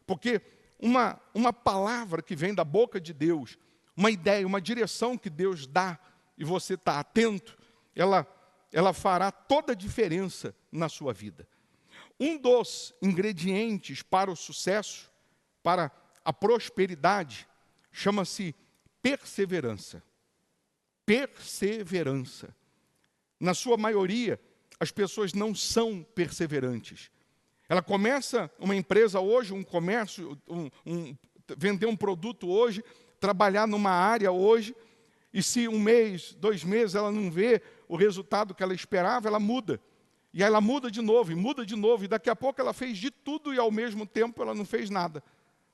Porque uma palavra que vem da boca de Deus, uma ideia, uma direção que Deus dá, e você está atento, ela fará toda a diferença na sua vida. Um dos ingredientes para o sucesso, para a prosperidade, chama-se perseverança. Perseverança. Na sua maioria, as pessoas não são perseverantes. Ela começa uma empresa hoje, um comércio, vender um produto hoje, trabalhar numa área hoje, e se 1 mês, 2 meses, ela não vê o resultado que ela esperava, ela muda. E aí ela muda de novo, e daqui a pouco ela fez de tudo e ao mesmo tempo ela não fez nada.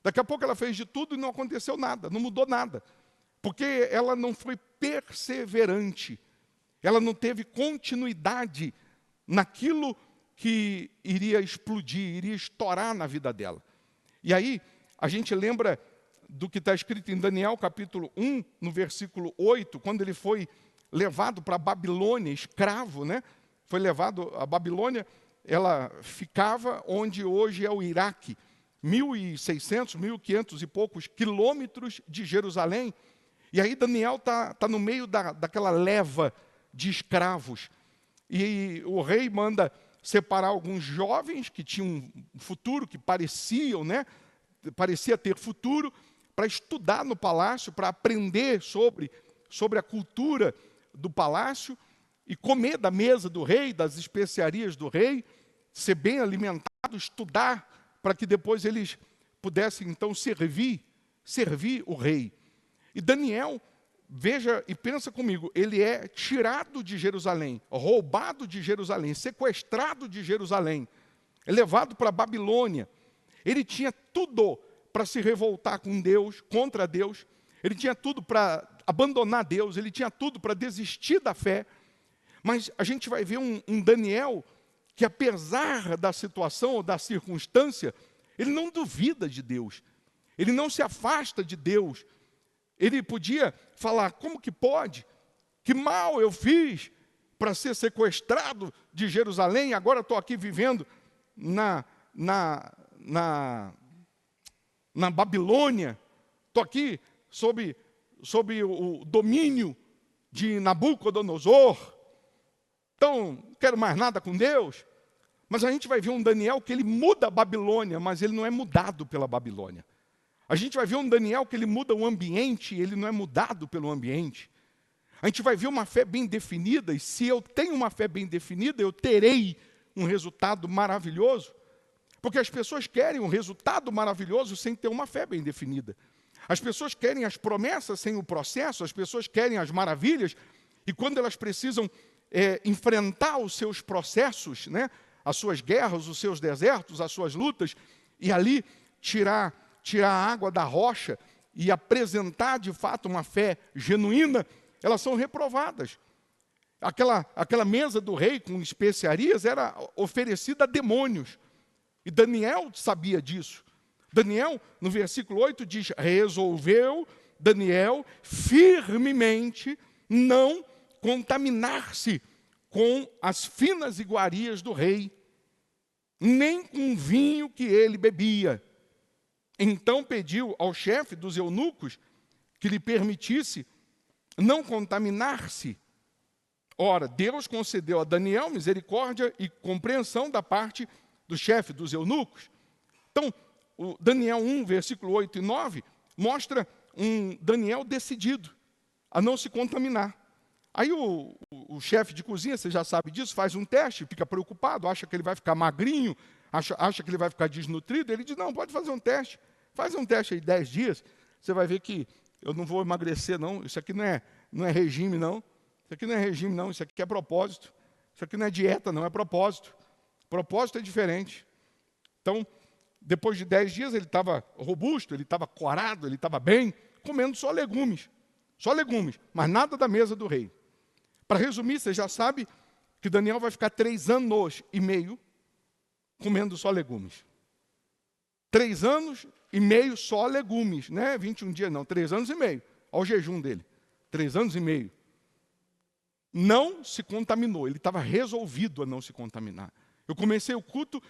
Daqui a pouco ela fez de tudo e não aconteceu nada, não mudou nada. Porque ela não foi perseverante. Ela não teve continuidade naquilo que iria explodir, iria estourar na vida dela. E aí, a gente lembra do que está escrito em Daniel, capítulo 1, no versículo 8, quando ele foi levado para a Babilônia, escravo, né? Foi levado à Babilônia, ela ficava onde hoje é o Iraque, 1.600, 1.500 e poucos quilômetros de Jerusalém. E aí Daniel está no meio daquela leva de escravos. E o rei manda separar alguns jovens que tinham um futuro, que pareciam, né? Parecia ter futuro, para estudar no palácio, para aprender sobre a cultura do palácio e comer da mesa do rei, das especiarias do rei, ser bem alimentado, estudar, para que depois eles pudessem, então, servir o rei. E Daniel, veja e pensa comigo, ele é tirado de Jerusalém, roubado de Jerusalém, sequestrado de Jerusalém, levado para a Babilônia. Ele tinha tudo para se revoltar com Deus, contra Deus, ele tinha tudo para abandonar Deus, ele tinha tudo para desistir da fé. Mas a gente vai ver um Daniel que, apesar da situação ou da circunstância, ele não duvida de Deus, ele não se afasta de Deus. Ele podia falar, como que pode? Que mal eu fiz para ser sequestrado de Jerusalém, agora estou aqui vivendo na Babilônia, estou aqui sob o domínio de Nabucodonosor, então não quero mais nada com Deus. Mas a gente vai ver um Daniel que ele muda a Babilônia, mas ele não é mudado pela Babilônia. A gente vai ver um Daniel que ele muda o ambiente, ele não é mudado pelo ambiente. A gente vai ver uma fé bem definida, e se eu tenho uma fé bem definida, eu terei um resultado maravilhoso. Porque as pessoas querem um resultado maravilhoso sem ter uma fé bem definida. As pessoas querem as promessas sem o processo, as pessoas querem as maravilhas, e quando elas precisam enfrentar os seus processos, né, as suas guerras, os seus desertos, as suas lutas, e ali tirar a água da rocha e apresentar de fato uma fé genuína, elas são reprovadas. Aquela mesa do rei com especiarias era oferecida a demônios. E Daniel sabia disso. Daniel, no versículo 8, diz, resolveu Daniel firmemente não contaminar-se com as finas iguarias do rei, nem com o vinho que ele bebia. Então pediu ao chefe dos eunucos que lhe permitisse não contaminar-se. Ora, Deus concedeu a Daniel misericórdia e compreensão da parte do chefe dos eunucos. Então, o Daniel 1, versículo 8 e 9, mostra um Daniel decidido a não se contaminar. Aí o chefe de cozinha, você já sabe disso, faz um teste, fica preocupado, acha que ele vai ficar magrinho, acha que ele vai ficar desnutrido. Ele diz, não, pode fazer um teste. Faz um teste aí 10 dias, você vai ver que eu não vou emagrecer, não. Isso aqui não é regime, não. Isso aqui não é regime, não. Isso aqui é propósito. Isso aqui não é dieta, não, é propósito. Propósito é diferente. Então, depois de 10 dias, ele estava robusto, ele estava corado, ele estava bem, comendo só legumes, mas nada da mesa do rei. Para resumir, você já sabe que Daniel vai ficar 3 anos e meio comendo só legumes. 3 anos e meio só legumes, né? 21 dias não, 3 anos e meio, ao jejum dele. 3 anos e meio. Não se contaminou, ele estava resolvido a não se contaminar. Eu comecei o culto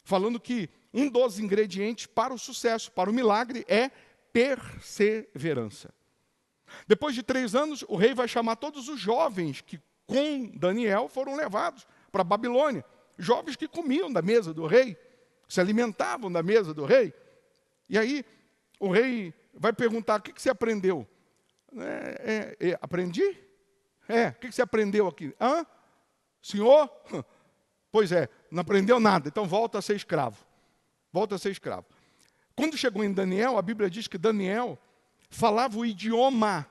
falando que um dos ingredientes para o sucesso, para o milagre, é perseverança. Depois de 3 anos, o rei vai chamar todos os jovens que com Daniel foram levados para a Babilônia. Jovens que comiam da mesa do rei, se alimentavam da mesa do rei. E aí o rei vai perguntar: o que você aprendeu? Aprendi? O que você aprendeu aqui? Senhor? Pois é, não aprendeu nada, então volta a ser escravo. Volta a ser escravo. Quando chegou em Daniel, a Bíblia diz que Daniel falava o idioma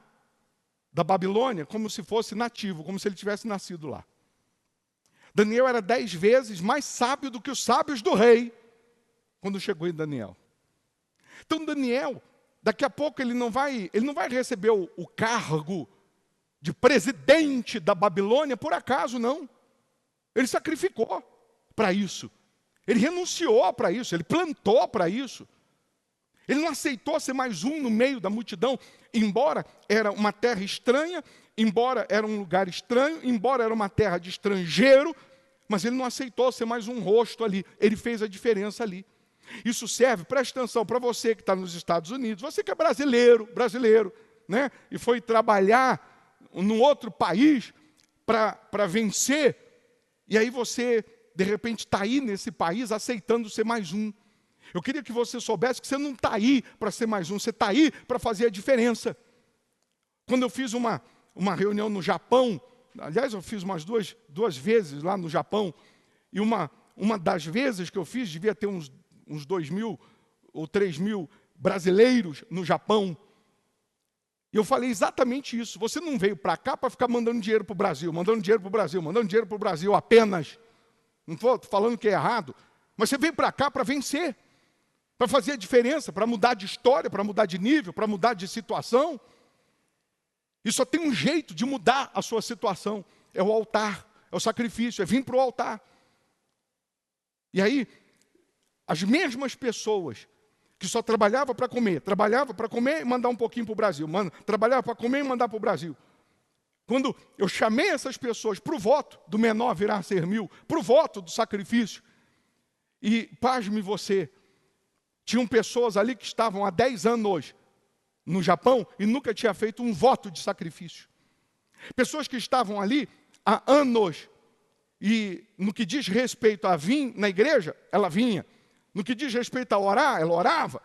da Babilônia como se fosse nativo, como se ele tivesse nascido lá. Daniel era 10 vezes mais sábio do que os sábios do rei, quando chegou em Daniel. Então Daniel, daqui a pouco ele não vai receber o cargo de presidente da Babilônia por acaso, não. Ele sacrificou para isso. Ele renunciou para isso, ele plantou para isso. Ele não aceitou ser mais um no meio da multidão, embora era uma terra estranha, embora era um lugar estranho, embora era uma terra de estrangeiro, mas ele não aceitou ser mais um rosto ali. Ele fez a diferença ali. Isso serve, preste atenção, para você que está nos Estados Unidos, você que é brasileiro, né? E foi trabalhar num outro país para vencer, e aí você, de repente, está aí nesse país aceitando ser mais um. Eu queria que você soubesse que você não está aí para ser mais um, você está aí para fazer a diferença. Quando eu fiz uma reunião no Japão, aliás, eu fiz umas duas vezes lá no Japão, e uma das vezes que eu fiz, devia ter uns 2.000 ou 3.000 brasileiros no Japão. E eu falei exatamente isso. Você não veio para cá para ficar mandando dinheiro para o Brasil, mandando dinheiro para o Brasil apenas. Não estou falando que é errado, mas você veio para cá para vencer, para fazer a diferença, para mudar de história, para mudar de nível, para mudar de situação. E só tem um jeito de mudar a sua situação, é o altar, é o sacrifício, é vir para o altar. E aí, as mesmas pessoas que só trabalhavam para comer e mandar um pouquinho para o Brasil, trabalhava para comer e mandar para o Brasil. Quando eu chamei essas pessoas para o voto do menor virar a ser 1000, para o voto do sacrifício, e pasme você, tinham pessoas ali que estavam há 10 anos no Japão e nunca tinha feito um voto de sacrifício. Pessoas que estavam ali há anos e no que diz respeito a vir na igreja, ela vinha. No que diz respeito a orar, ela orava.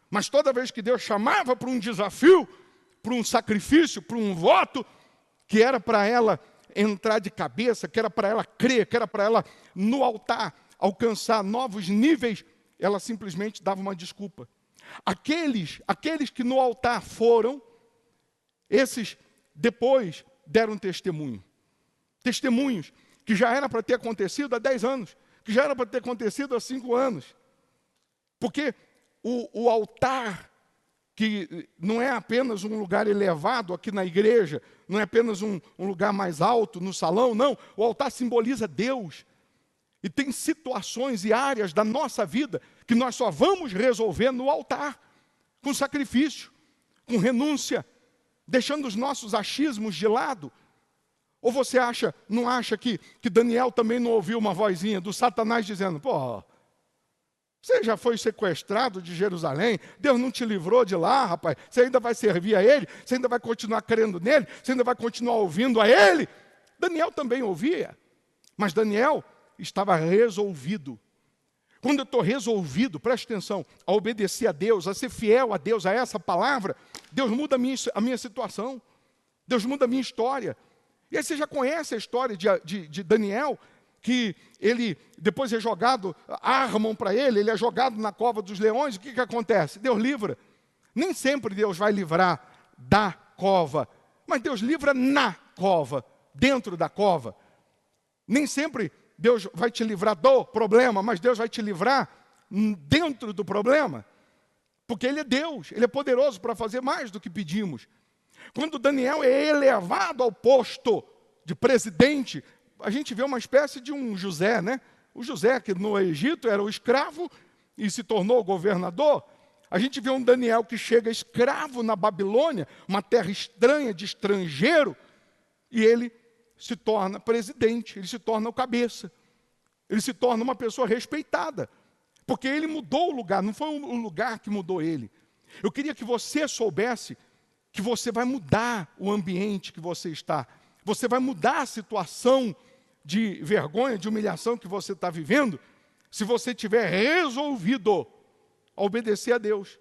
Mas toda vez que Deus chamava para um desafio, para um sacrifício, para um voto, que era para ela entrar de cabeça, que era para ela crer, que era para ela no altar alcançar novos níveis, ela simplesmente dava uma desculpa. Aqueles que no altar foram, esses depois deram testemunho. Testemunhos que já era para ter acontecido há 10 anos, que já era para ter acontecido há 5 anos. Porque o altar, que não é apenas um lugar elevado aqui na igreja, não é apenas um lugar mais alto no salão, não. O altar simboliza Deus. E tem situações e áreas da nossa vida que nós só vamos resolver no altar, com sacrifício, com renúncia, deixando os nossos achismos de lado. Ou você não acha que Daniel também não ouviu uma vozinha do Satanás dizendo: pô, você já foi sequestrado de Jerusalém, Deus não te livrou de lá, rapaz, você ainda vai servir a Ele, você ainda vai continuar crendo nele, você ainda vai continuar ouvindo a Ele. Daniel também ouvia, mas Daniel estava resolvido. Quando eu estou resolvido, preste atenção, a obedecer a Deus, a ser fiel a Deus, a essa palavra, Deus muda a minha situação, Deus muda a minha história. E aí você já conhece a história de Daniel, que ele depois é jogado, armam para ele é jogado na cova dos leões. O que acontece? Deus livra. Nem sempre Deus vai livrar da cova, mas Deus livra na cova, dentro da cova. Nem sempre Deus vai te livrar do problema, mas Deus vai te livrar dentro do problema, porque Ele é Deus, Ele é poderoso para fazer mais do que pedimos. Quando Daniel é elevado ao posto de presidente, a gente vê uma espécie de um José, né? O José, que no Egito era o escravo e se tornou governador. A gente vê um Daniel que chega escravo na Babilônia, uma terra estranha, de estrangeiro, e ele se torna presidente, ele se torna o cabeça. Ele se torna uma pessoa respeitada. Porque ele mudou o lugar, não foi o lugar que mudou ele. Eu queria que você soubesse que você vai mudar o ambiente que você está. Você vai mudar a situação de vergonha, de humilhação que você está vivendo, se você tiver resolvido a obedecer a Deus.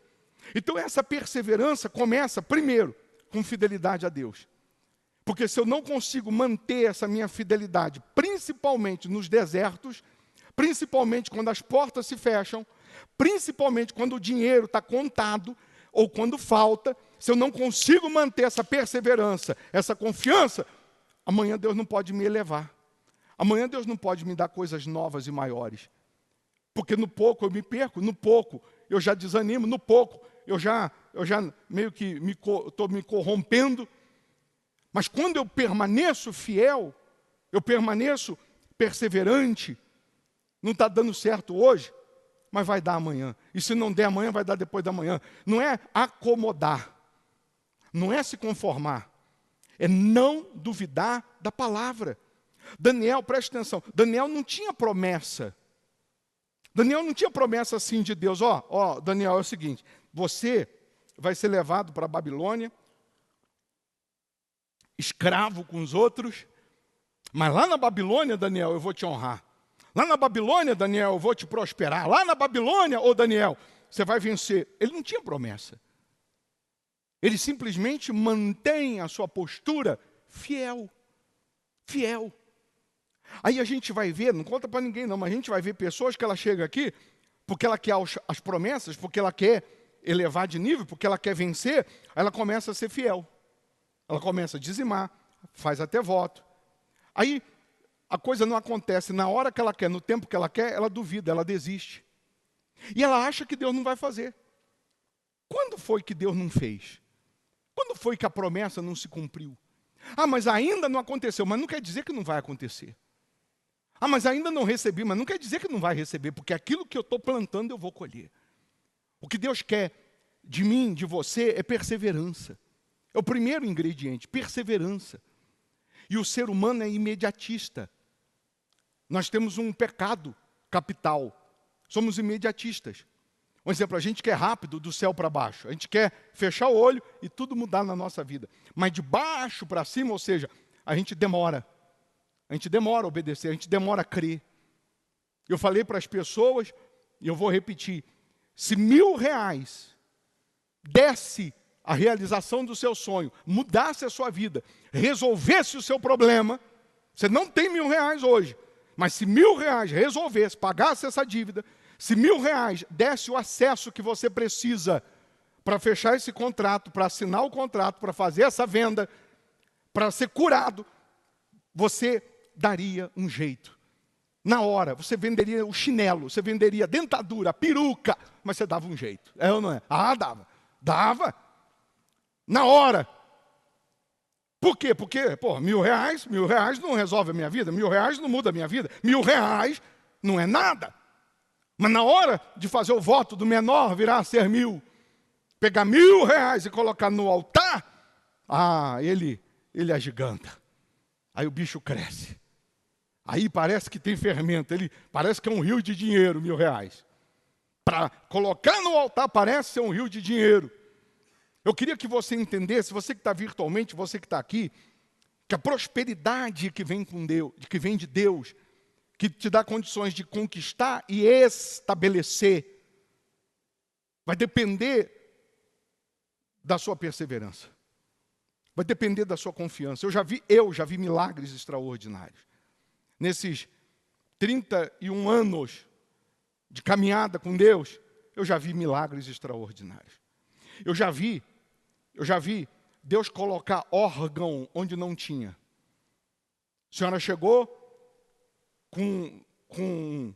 Então essa perseverança começa, primeiro, com fidelidade a Deus. Porque se eu não consigo manter essa minha fidelidade, principalmente nos desertos, principalmente quando as portas se fecham, principalmente quando o dinheiro está contado, ou quando falta, se eu não consigo manter essa perseverança, essa confiança, amanhã Deus não pode me elevar. Amanhã Deus não pode me dar coisas novas e maiores. Porque no pouco eu me perco, no pouco eu já desanimo, no pouco eu já meio que estou me corrompendo. Mas quando eu permaneço fiel, eu permaneço perseverante, não está dando certo hoje, mas vai dar amanhã. E se não der amanhã, vai dar depois da manhã. Não é acomodar, não é se conformar, é não duvidar da palavra. Daniel, preste atenção, Daniel não tinha promessa. Daniel não tinha promessa assim de Deus. Ó, Daniel, é o seguinte, você vai ser levado para a Babilônia, escravo com os outros, mas lá na Babilônia, Daniel, eu vou te honrar. Lá na Babilônia, Daniel, eu vou te prosperar. Lá na Babilônia, Daniel, você vai vencer. Ele não tinha promessa. Ele simplesmente mantém a sua postura fiel. Fiel. Aí a gente vai ver, não conta para ninguém não, mas a gente vai ver pessoas que ela chega aqui, porque ela quer as promessas, porque ela quer elevar de nível, porque ela quer vencer, aí ela começa a ser fiel. Ela começa a dizimar, faz até voto. Aí a coisa não acontece na hora que ela quer, no tempo que ela quer, ela duvida, ela desiste. E ela acha que Deus não vai fazer. Quando foi que Deus não fez? Quando foi que a promessa não se cumpriu? Ah, mas ainda não aconteceu, mas não quer dizer que não vai acontecer. Ah, mas ainda não recebi, mas não quer dizer que não vai receber, porque aquilo que eu estou plantando eu vou colher. O que Deus quer de mim, de você, é perseverança. É o primeiro ingrediente, perseverança. E o ser humano é imediatista. Nós temos um pecado capital. Somos imediatistas. Um exemplo, a gente quer rápido do céu para baixo. A gente quer fechar o olho e tudo mudar na nossa vida. Mas de baixo para cima, ou seja, a gente demora. A gente demora a obedecer, a gente demora a crer. Eu falei para as pessoas, e eu vou repetir, se R$1.000 desse a realização do seu sonho, mudasse a sua vida, resolvesse o seu problema, você não tem R$1.000 hoje, mas se R$1.000 resolvesse, pagasse essa dívida, se R$1.000 desse o acesso que você precisa para fechar esse contrato, para assinar o contrato, para fazer essa venda, para ser curado, você daria um jeito. Na hora, você venderia o chinelo, você venderia a dentadura, a peruca, mas você dava um jeito. É ou não é? Ah, dava. Dava. Na hora. Por quê? Porque, R$1.000 não resolve a minha vida, R$1.000 não muda a minha vida, R$1.000 não é nada. Mas na hora de fazer o voto do menor virar a ser 1.000, pegar R$1.000 e colocar no altar, ele agiganta. Aí o bicho cresce. Aí parece que tem fermento, parece que é um rio de dinheiro, R$1.000. Para colocar no altar parece ser um rio de dinheiro. Eu queria que você entendesse, você que está virtualmente, você que está aqui, que a prosperidade que vem com Deus, que vem de Deus, que te dá condições de conquistar e estabelecer, vai depender da sua perseverança. Vai depender da sua confiança. Eu já vi milagres extraordinários. Nesses 31 anos de caminhada com Deus, eu já vi milagres extraordinários. Eu já vi Deus colocar órgão onde não tinha. A senhora chegou com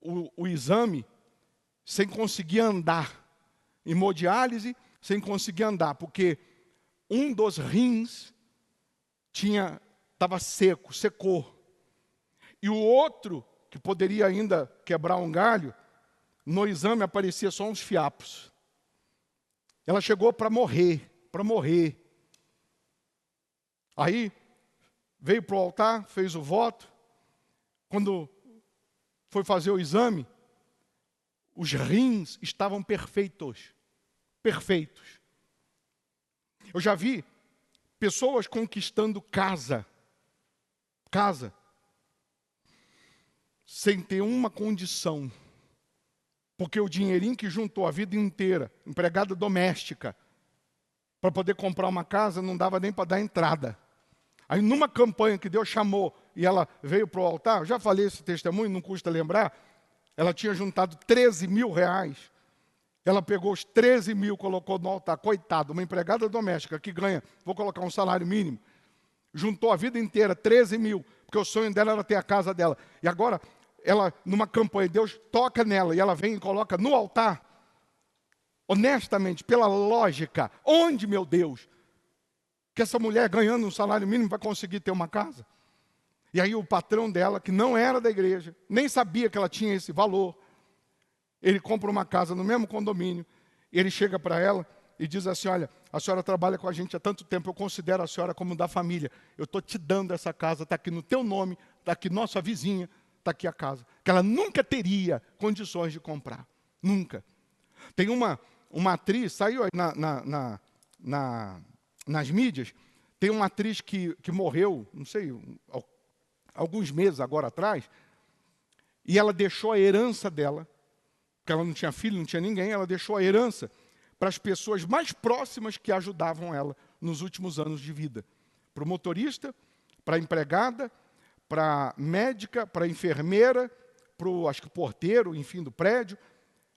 o exame sem conseguir andar. Hemodiálise sem conseguir andar, porque um dos rins estava secou. E o outro, que poderia ainda quebrar um galho, no exame aparecia só uns fiapos. Ela chegou para morrer. Aí, veio para o altar, fez o voto. Quando foi fazer o exame, os rins estavam perfeitos. Perfeitos. Eu já vi pessoas conquistando casa, sem ter uma condição. Porque o dinheirinho que juntou a vida inteira, empregada doméstica, para poder comprar uma casa, não dava nem para dar entrada. Aí numa campanha que Deus chamou e ela veio para o altar, eu já falei esse testemunho, não custa lembrar, ela tinha juntado 13 mil reais. Ela pegou os 13 mil, colocou no altar. Coitado, uma empregada doméstica que ganha, vou colocar um salário mínimo, juntou a vida inteira 13 mil, porque o sonho dela era ter a casa dela. E agora, ela, numa campanha, Deus toca nela e ela vem e coloca no altar. Honestamente, pela lógica, onde, meu Deus, que essa mulher ganhando um salário mínimo vai conseguir ter uma casa? E aí o patrão dela, que não era da igreja, nem sabia que ela tinha esse valor, ele compra uma casa no mesmo condomínio, e ele chega para ela e diz assim, olha, a senhora trabalha com a gente há tanto tempo, eu considero a senhora como da família, eu estou te dando essa casa, está aqui no teu nome, está aqui nossa vizinha, está aqui a casa, que ela nunca teria condições de comprar, nunca. Tem uma atriz, saiu aí nas mídias, tem uma atriz que morreu, não sei, alguns meses agora atrás, e ela deixou a herança dela, porque ela não tinha filho, não tinha ninguém, ela deixou a herança para as pessoas mais próximas que ajudavam ela nos últimos anos de vida. Para o motorista, para a empregada, para a médica, para a enfermeira, para o, acho que, porteiro, enfim, do prédio.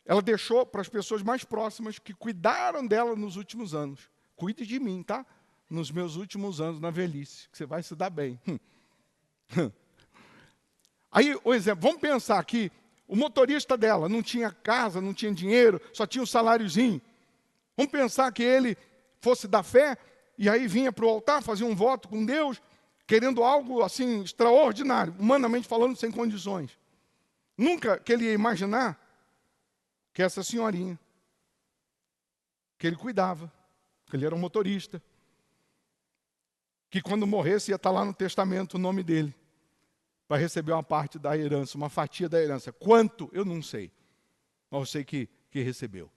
Ela deixou para as pessoas mais próximas que cuidaram dela nos últimos anos. Cuide de mim, tá? Nos meus últimos anos, na velhice, que você vai se dar bem. Aí, o exemplo, vamos pensar que o motorista dela não tinha casa, não tinha dinheiro, só tinha um saláriozinho. Vamos pensar que ele fosse da fé, e aí vinha para o altar, fazia um voto com Deus, querendo algo assim extraordinário, humanamente falando, sem condições. Nunca que ele ia imaginar que essa senhorinha, que ele cuidava, que ele era um motorista, que quando morresse ia estar lá no testamento o nome dele, para receber uma parte da herança, uma fatia da herança. Quanto? Eu não sei, mas eu sei que recebeu.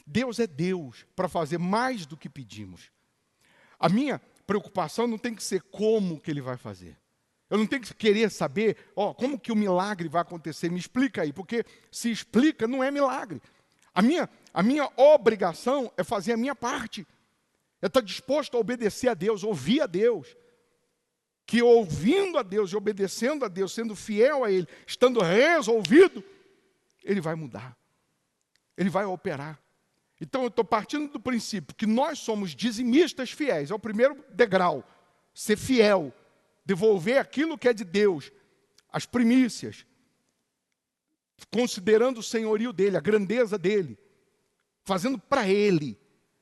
Deus é Deus para fazer mais do que pedimos. A minha preocupação não tem que ser como que Ele vai fazer. Eu não tenho que querer saber, como que o milagre vai acontecer, me explica aí, porque se explica não é milagre. A minha obrigação é fazer a minha parte. É estar disposto a obedecer a Deus, ouvir a Deus. Que ouvindo a Deus e obedecendo a Deus, sendo fiel a Ele, estando resolvido, Ele vai mudar. Ele vai operar. Então eu estou partindo do princípio que nós somos dizimistas fiéis. É o primeiro degrau. Ser fiel. Devolver aquilo que é de Deus. As primícias. Considerando o senhorio dEle, a grandeza dEle. Fazendo para Ele.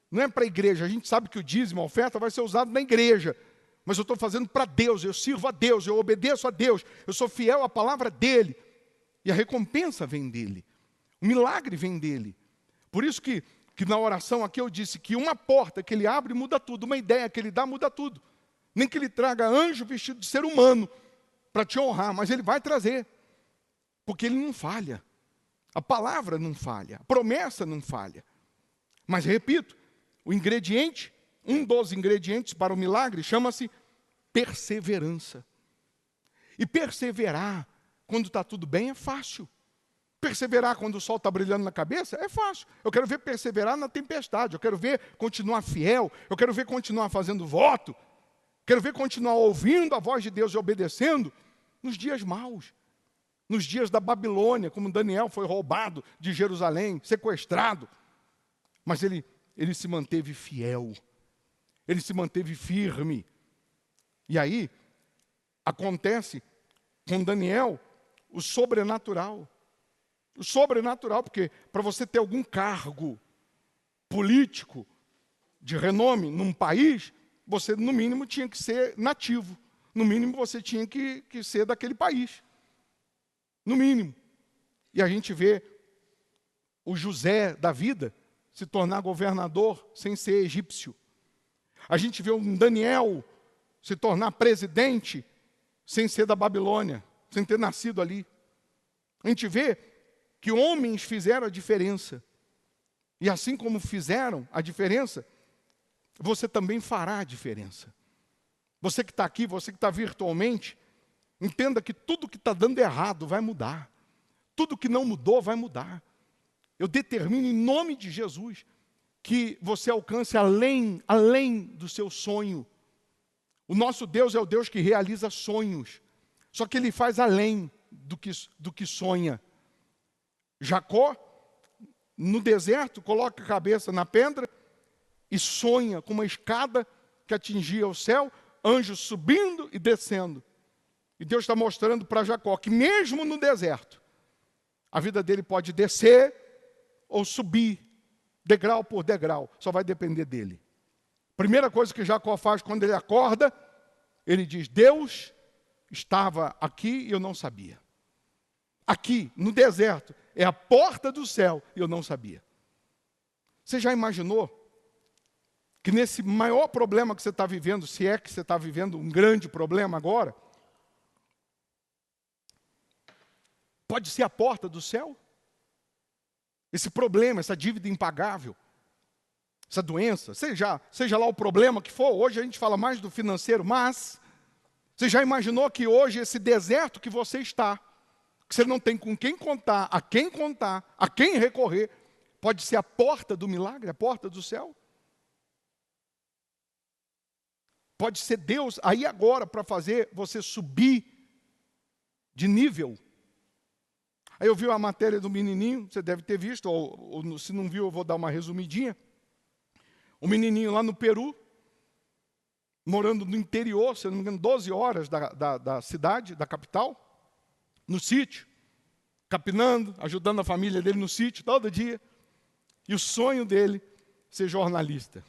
Não é para a igreja. A gente sabe que o dízimo, a oferta, vai ser usado na igreja. Mas eu estou fazendo para Deus, eu sirvo a Deus, eu obedeço a Deus, eu sou fiel à palavra dEle. E a recompensa vem dEle. O milagre vem dEle. Por isso que na oração aqui eu disse que uma porta que Ele abre muda tudo, uma ideia que Ele dá muda tudo. Nem que Ele traga anjo vestido de ser humano para te honrar, mas Ele vai trazer. Porque Ele não falha. A palavra não falha, a promessa não falha. Mas repito, o ingrediente, um dos ingredientes para o milagre chama-se perseverança. E perseverar quando está tudo bem é fácil. Perseverar quando o sol está brilhando na cabeça é fácil. Eu quero ver perseverar na tempestade. Eu quero ver continuar fiel. Eu quero ver continuar fazendo voto. Quero ver continuar ouvindo a voz de Deus e obedecendo nos dias maus. Nos dias da Babilônia, como Daniel foi roubado de Jerusalém, sequestrado. Mas ele se manteve fiel. Ele se manteve firme. E aí, acontece com Daniel o sobrenatural. O sobrenatural, porque para você ter algum cargo político de renome num país, você, no mínimo, tinha que ser nativo. No mínimo, você tinha que ser daquele país. No mínimo. E a gente vê o José da vida se tornar governador sem ser egípcio. A gente vê um Daniel se tornar presidente sem ser da Babilônia, sem ter nascido ali. A gente vê que homens fizeram a diferença. E assim como fizeram a diferença, você também fará a diferença. Você que está aqui, você que está virtualmente, entenda que tudo que está dando errado vai mudar. Tudo que não mudou vai mudar. Eu determino em nome de Jesus que você alcance além do seu sonho. O nosso Deus é o Deus que realiza sonhos. Só que Ele faz além do que sonha. Jacó, no deserto, coloca a cabeça na pedra e sonha com uma escada que atingia o céu, anjos subindo e descendo. E Deus está mostrando para Jacó que mesmo no deserto, a vida dele pode descer ou subir, degrau por degrau, só vai depender dele. Primeira coisa que Jacó faz quando ele acorda, ele diz: Deus estava aqui e eu não sabia. Aqui, no deserto, é a porta do céu e eu não sabia. Você já imaginou que nesse maior problema que você está vivendo, se é que você está vivendo um grande problema agora, pode ser a porta do céu? Esse problema, essa dívida impagável, essa doença, seja lá o problema que for, hoje a gente fala mais do financeiro, mas você já imaginou que hoje esse deserto que você está, que você não tem com quem contar, a quem recorrer, pode ser a porta do milagre, a porta do céu? Pode ser Deus aí agora para fazer você subir de nível. Aí eu vi a matéria do menininho, você deve ter visto, ou se não viu eu vou dar uma resumidinha. O menininho lá no Peru, morando no interior, se não me engano, 12 horas da cidade, da capital, no sítio, capinando, ajudando a família dele no sítio, todo dia. E o sonho dele, ser jornalista.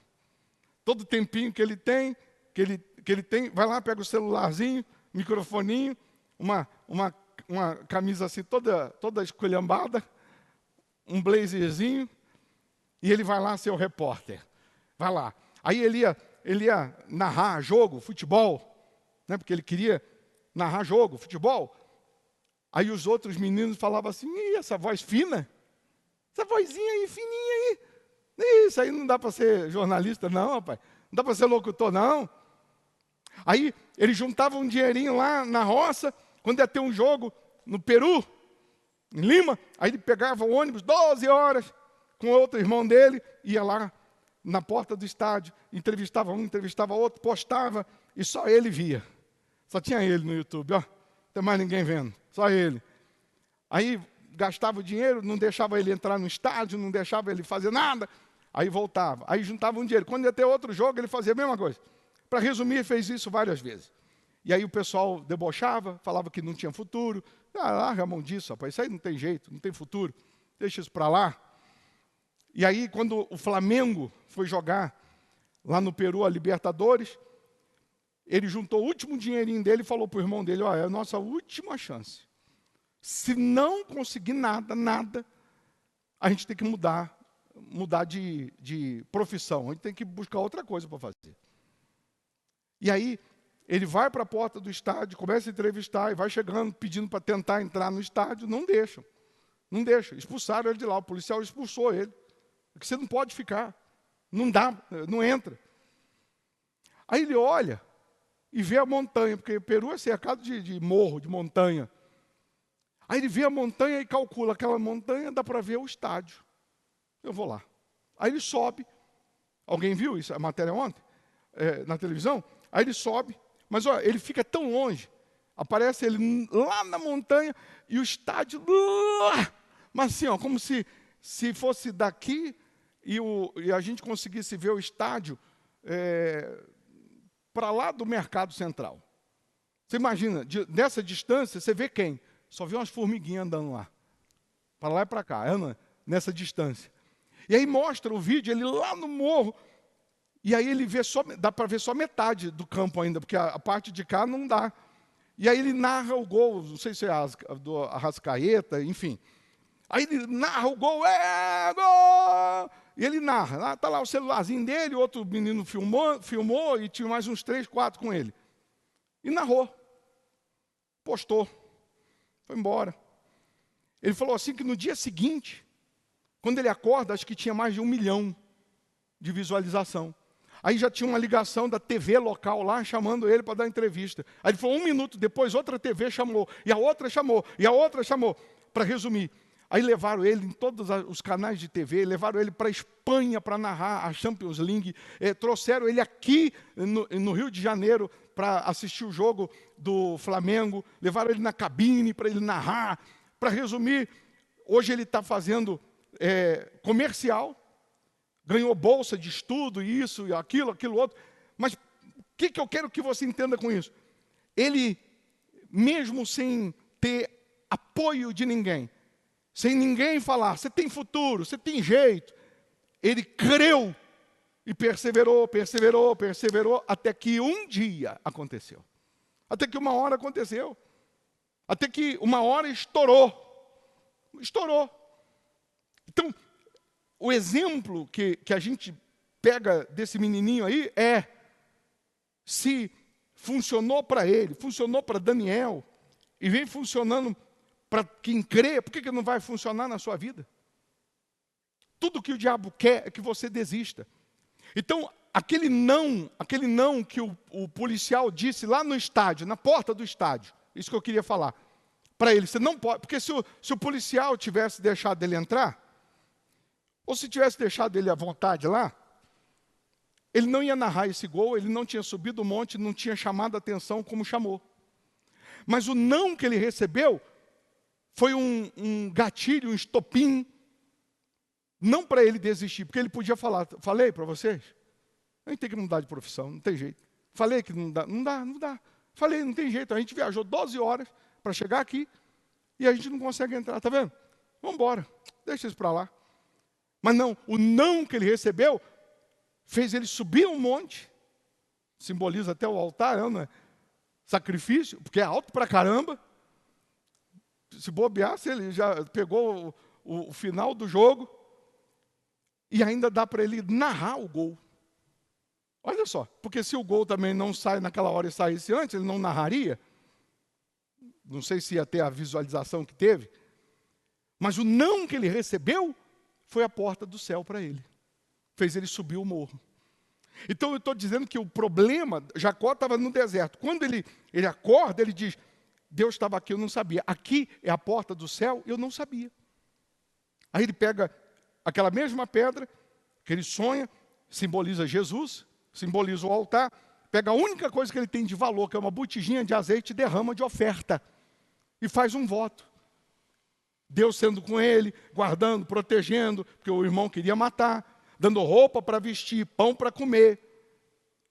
Todo tempinho que ele tem, vai lá, pega o celularzinho, microfoninho, uma camisa assim toda esculhambada, um blazerzinho, e ele vai lá ser o repórter. Vai lá. Aí ele ia narrar jogo, futebol, né, porque ele queria narrar jogo, futebol. Aí os outros meninos falavam assim: Ih, essa voz fina, essa vozinha aí, fininha aí. Isso aí não dá para ser jornalista não, rapaz. Não dá para ser locutor não. Aí ele juntava um dinheirinho lá na roça, quando ia ter um jogo no Peru, em Lima, aí ele pegava o ônibus, 12 horas, com outro irmão dele, ia lá na porta do estádio, entrevistava um, entrevistava outro, postava, e só ele via. Só tinha ele no YouTube, ó. Não tem mais ninguém vendo, só ele. Aí gastava o dinheiro, não deixava ele entrar no estádio, não deixava ele fazer nada, aí voltava. Aí juntava um dinheiro. Quando ia ter outro jogo, ele fazia a mesma coisa. Para resumir, fez isso várias vezes. E aí o pessoal debochava, falava que não tinha futuro. Larga a mão disso, rapaz, isso aí não tem jeito, não tem futuro. Deixa isso para lá. E aí, quando o Flamengo foi jogar lá no Peru a Libertadores, ele juntou o último dinheirinho dele e falou para o irmão dele: ó, é a nossa última chance. Se não conseguir nada, a gente tem que mudar de profissão. A gente tem que buscar outra coisa para fazer. E aí, ele vai para a porta do estádio, começa a entrevistar, e vai chegando, pedindo para tentar entrar no estádio, não deixam. Expulsaram ele de lá, o policial expulsou ele. Porque você não pode ficar, não dá, não entra. Aí ele olha e vê a montanha, porque o Peru é cercado de morro, de montanha. Aí ele vê a montanha e calcula, aquela montanha dá para ver o estádio. Eu vou lá. Aí ele sobe, alguém viu isso, a matéria ontem, na televisão? Aí ele sobe, mas olha, ele fica tão longe, aparece ele lá na montanha e o estádio lá, mas assim, ó, como se fosse daqui e a gente conseguisse ver o estádio para lá do Mercado Central. Você imagina, dessa distância, você vê quem? Só vê umas formiguinhas andando lá, para lá e para cá, nessa distância. E aí mostra o vídeo, ele lá no morro, e aí ele vê dá para ver só metade do campo ainda, porque a parte de cá não dá. E aí ele narra o gol, não sei se é do Arrascaeta, enfim. Aí ele narra o gol, gol! E ele narra, está lá o celularzinho dele, outro menino filmou e tinha mais uns 3, 4 com ele. E narrou, postou, foi embora. Ele falou assim que no dia seguinte, quando ele acorda, acho que tinha mais de 1 milhão de visualização. Aí já tinha uma ligação da TV local lá, chamando ele para dar entrevista. Aí ele falou, 1 minuto depois, outra TV chamou, e a outra chamou, e a outra chamou. Para resumir, aí levaram ele em todos os canais de TV, levaram ele para a Espanha para narrar a Champions League, trouxeram ele aqui no Rio de Janeiro para assistir o jogo do Flamengo, levaram ele na cabine para ele narrar. Para resumir, hoje ele está fazendo comercial, ganhou bolsa de estudo, isso, aquilo outro. Mas o que eu quero que você entenda com isso? Ele, mesmo sem ter apoio de ninguém, sem ninguém falar, você tem futuro, você tem jeito, ele creu e perseverou, até que um dia aconteceu. Até que uma hora aconteceu. Até que uma hora estourou. Estourou. Então, o exemplo que a gente pega desse menininho aí se funcionou para ele, funcionou para Daniel, e vem funcionando para quem crê, por que não vai funcionar na sua vida? Tudo que o diabo quer é que você desista. Então, aquele não que o policial disse lá no estádio, na porta do estádio, isso que eu queria falar, para ele, você não pode, porque se o policial tivesse deixado ele entrar, ou se tivesse deixado ele à vontade lá, ele não ia narrar esse gol, ele não tinha subido o monte, não tinha chamado a atenção como chamou. Mas o não que ele recebeu foi um gatilho, um estopim, não para ele desistir, porque ele podia falar, falei para vocês, a gente tem que mudar de profissão, não tem jeito. Falei que não dá. Falei, não tem jeito, a gente viajou 12 horas para chegar aqui e a gente não consegue entrar, tá vendo? Vamos embora, deixa isso para lá. Mas não, o não que ele recebeu fez ele subir um monte, simboliza até o altar, não é? Sacrifício, porque é alto para caramba. Se bobeasse, ele já pegou o final do jogo e ainda dá para ele narrar o gol. Olha só, porque se o gol também não sai naquela hora e saísse antes, ele não narraria. Não sei se ia ter a visualização que teve, mas o não que ele recebeu foi a porta do céu para ele. Fez ele subir o morro. Então eu estou dizendo que o problema, Jacó estava no deserto. Quando ele acorda, ele diz, Deus estava aqui, eu não sabia. Aqui é a porta do céu, eu não sabia. Aí ele pega aquela mesma pedra que ele sonha, simboliza Jesus, simboliza o altar, pega a única coisa que ele tem de valor, que é uma botijinha de azeite, e derrama de oferta. E faz um voto. Deus sendo com ele, guardando, protegendo, porque o irmão queria matar, dando roupa para vestir, pão para comer.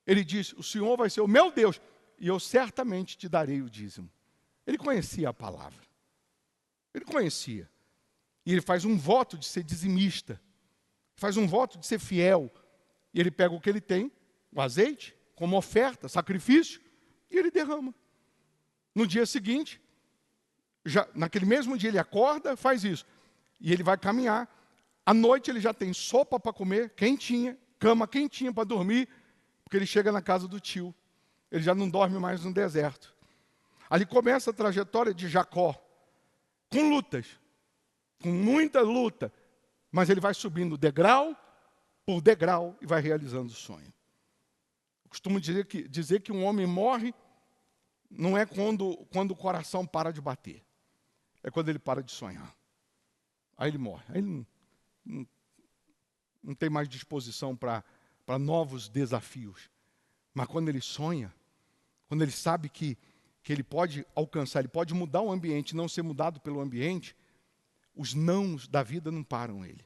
Ele diz, o Senhor vai ser o meu Deus, e eu certamente te darei o dízimo. Ele conhecia a palavra. Ele conhecia. E ele faz um voto de ser dizimista. Faz um voto de ser fiel. E ele pega o que ele tem, o azeite, como oferta, sacrifício, e ele derrama. No dia seguinte, naquele mesmo dia ele acorda, faz isso. E ele vai caminhar. À noite ele já tem sopa para comer, quentinha, cama quentinha para dormir, porque ele chega na casa do tio. Ele já não dorme mais no deserto. Ali começa a trajetória de Jacó, com lutas, com muita luta, mas ele vai subindo degrau por degrau e vai realizando o sonho. Eu costumo dizer que um homem morre não é quando o coração para de bater, é quando ele para de sonhar. Aí ele morre, aí ele não tem mais disposição para novos desafios. Mas quando ele sonha, quando ele sabe que ele pode alcançar, ele pode mudar o ambiente, não ser mudado pelo ambiente, os nãos da vida não param ele.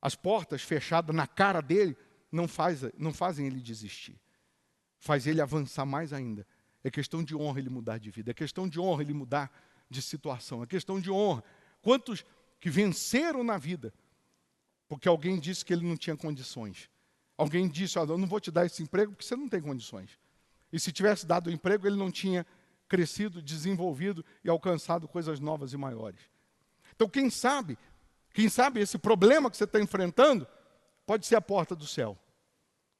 As portas fechadas na cara dele não fazem ele desistir. Faz ele avançar mais ainda. É questão de honra ele mudar de vida, é questão de honra ele mudar de situação, é questão de honra. Quantos que venceram na vida, porque alguém disse que ele não tinha condições. Alguém disse, eu não vou te dar esse emprego porque você não tem condições. E se tivesse dado o emprego, ele não tinha crescido, desenvolvido e alcançado coisas novas e maiores. Então, quem sabe esse problema que você está enfrentando pode ser a porta do céu.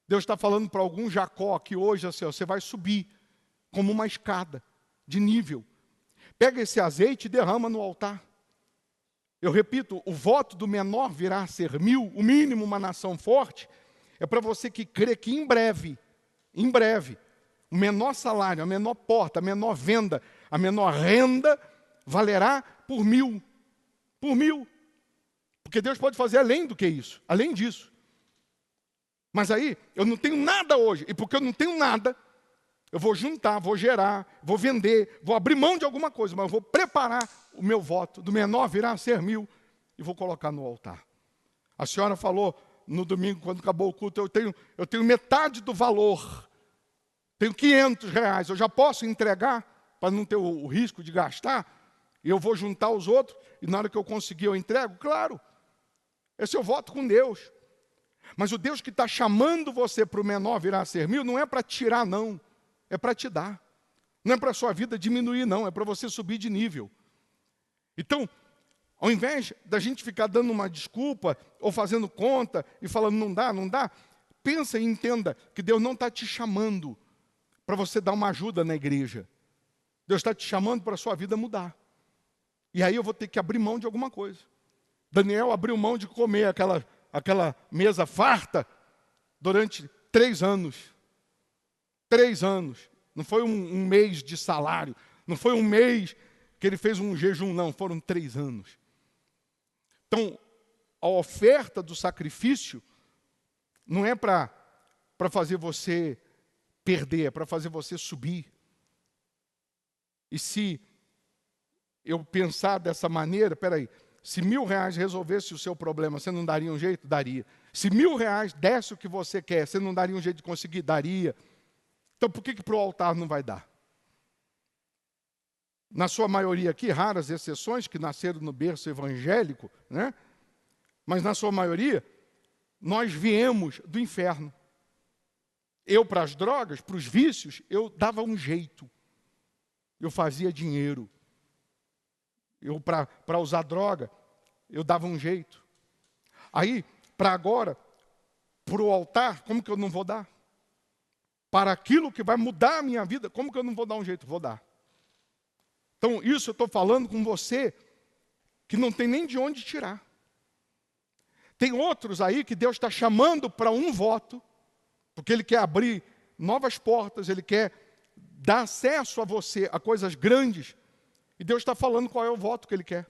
Deus está falando para algum Jacó aqui hoje, assim, ó, você vai subir como uma escada de nível. Pega esse azeite e derrama no altar. Eu repito, o voto do menor virá a ser 1000, o mínimo uma nação forte, é para você que crê que em breve, o menor salário, a menor porta, a menor venda, a menor renda, valerá por 1000. Por 1000. Porque Deus pode fazer além do que isso, além disso. Mas aí, eu não tenho nada hoje, e porque eu não tenho nada, eu vou juntar, vou gerar, vou vender, vou abrir mão de alguma coisa, mas eu vou preparar o meu voto, do menor virá a ser 1000, e vou colocar no altar. A senhora falou no domingo, quando acabou o culto, eu tenho metade do valor, tenho R$500, eu já posso entregar, para não ter o risco de gastar, e eu vou juntar os outros, e na hora que eu conseguir eu entrego? Claro, esse é o voto com Deus. Mas o Deus que está chamando você para o menor virar a ser 1000, não é para tirar, não. É para te dar. Não é para a sua vida diminuir, não. É para você subir de nível. Então, ao invés da gente ficar dando uma desculpa, ou fazendo conta, e falando não dá, pensa e entenda que Deus não está te chamando para você dar uma ajuda na igreja. Deus está te chamando para a sua vida mudar. E aí eu vou ter que abrir mão de alguma coisa. Daniel abriu mão de comer aquela mesa farta durante 3 anos. 3 anos. Não foi um mês de salário. Não foi um mês que ele fez um jejum, não. Foram 3 anos. Então, a oferta do sacrifício não é para fazer você perder, é para fazer você subir. E se eu pensar dessa maneira, peraí, se R$1000 resolvesse o seu problema, você não daria um jeito? Daria. Se R$1000 desse o que você quer, você não daria um jeito de conseguir? Daria. Então por que para o altar não vai dar? Na sua maioria aqui, raras exceções que nasceram no berço evangélico, né? Mas na sua maioria, nós viemos do inferno. Eu, para as drogas, para os vícios, eu dava um jeito. Eu fazia dinheiro. Eu, para usar droga, eu dava um jeito. Aí, para agora, para o altar, como que eu não vou dar? Para aquilo que vai mudar a minha vida, como que eu não vou dar um jeito? Vou dar. Então, isso eu estou falando com você, que não tem nem de onde tirar. Tem outros aí que Deus está chamando para um voto, porque Ele quer abrir novas portas, Ele quer dar acesso a você a coisas grandes, e Deus está falando qual é o voto que Ele quer.